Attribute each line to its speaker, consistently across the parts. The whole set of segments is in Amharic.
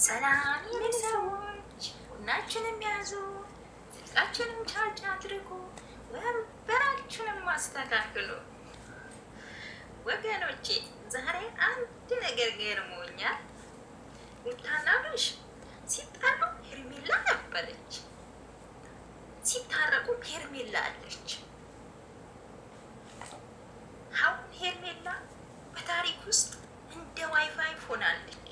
Speaker 1: ሰላም የኔ ሰዎች፣ ቡናችንም ያዙ፣ ስልካችንም ቻርጅ አድርጉ፣ ወንበራችንም አስተካክሉ። ወገኖቼ ዛሬ አንድ ነገር ገርሞኛል። ሩታና አብርሽ ሲጣሉ ሄርሜላ ነበረች፣ ሲታረቁ ሄርሜላ አለች። አሁን ሄርሜላ በታሪክ ውስጥ እንደ ዋይፋይ ሆናለች።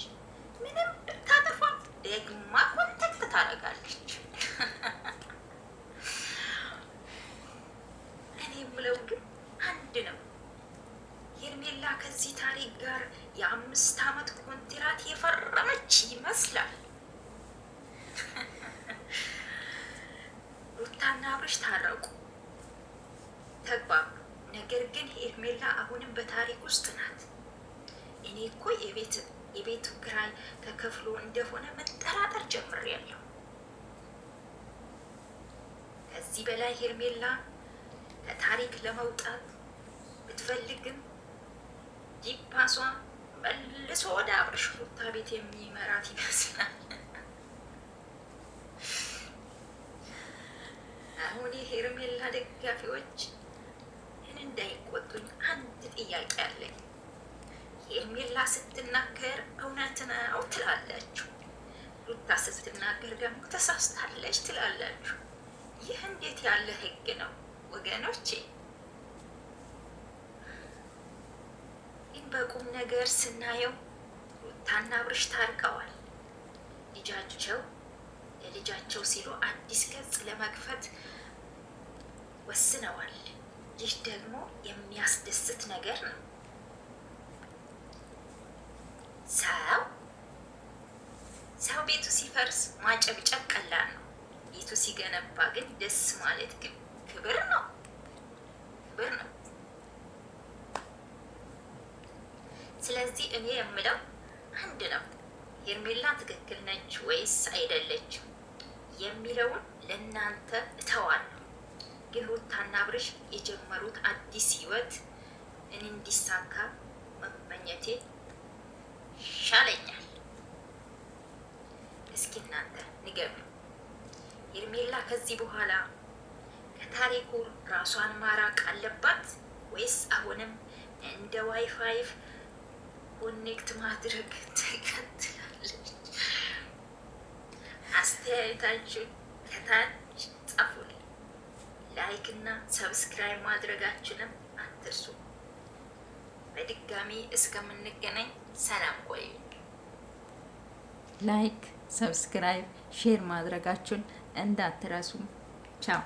Speaker 1: ምንም ብታጠፋ ደግማ ኮንታክት ታደርጋለች። እኔ የምለው ግን አንድ ነው። ሄርሜላ ከዚህ ታሪክ ጋር የ5 ዓመት ኮንትራት የፈረመች ይመስላል። ሩታና አብርሽ ታረቁ፣ ተግባቡ። ነገር ግን ሄርሜላ አሁንም በታሪክ ውስጥ ናት። እኔ እኮ የቤቱ ኪራይ ተከፍሎ እንደሆነ መጠራጠር ጀምሬያለሁ። ከዚህ በላይ ሄርሜላ ከታሪክ ለመውጣት ብትፈልግም ጂፓሷ መልሶ ወደ አብርሽ ሩታ ቤት የሚመራት ይመስላል። አሁን የሄርሜላ ደጋፊዎች እንዳይቆጡኝ አንድ ጥያቄ አለኝ። ሄርሜላ ስትናገር እውነት ነው ትላላችሁ፣ ሩታ ስትናገር ደግሞ ተሳስታለች ትላላችሁ። ይህ እንዴት ያለ ህግ ነው ወገኖቼ? ግን በቁም ነገር ስናየው ሩታና አብርሽ ታርቀዋል። ለልጃቸው ሲሉ አዲስ ገጽ ለመክፈት ወስነዋል። ይህ ደግሞ የሚያስደስት ነገር ነው። ሰው ቤቱ ሲፈርስ ማጨብጨብ ቀላል ነው። ቤቱ ሲገነባ ግን ደስ ማለት ግን ክብር ነው። ስለዚህ እኔ የምለው አንድ ነው። ሄርሜላ ትክክል ነች ወይስ አይደለችም የሚለውን ለእናንተ እተዋለሁ። ግን ሩታና አብርሽ የጀመሩት አዲስ ህይወት እንዲሳካ መመኘቴ ይሻለኛል። እስኪ እናንተ ንገሩ። ሄርሜላ ከዚህ በኋላ ከታሪኩ ራሷን ማራቅ አለባት ወይስ አሁንም እንደ ዋይፋይ ኮኔክት ማድረግ ትቀጥላለች? አስተያየታችሁን ከታች ጻፉልኝ። ላይክ እና ሰብስክራይብ ማድረጋችንም አትርሱ። በድጋሚ እስከምንገናኝ ሰላም ቆዩ።
Speaker 2: ላይክ፣ ሰብስክራይብ፣ ሼር ማድረጋችሁን እንዳትረሱ። ቻው።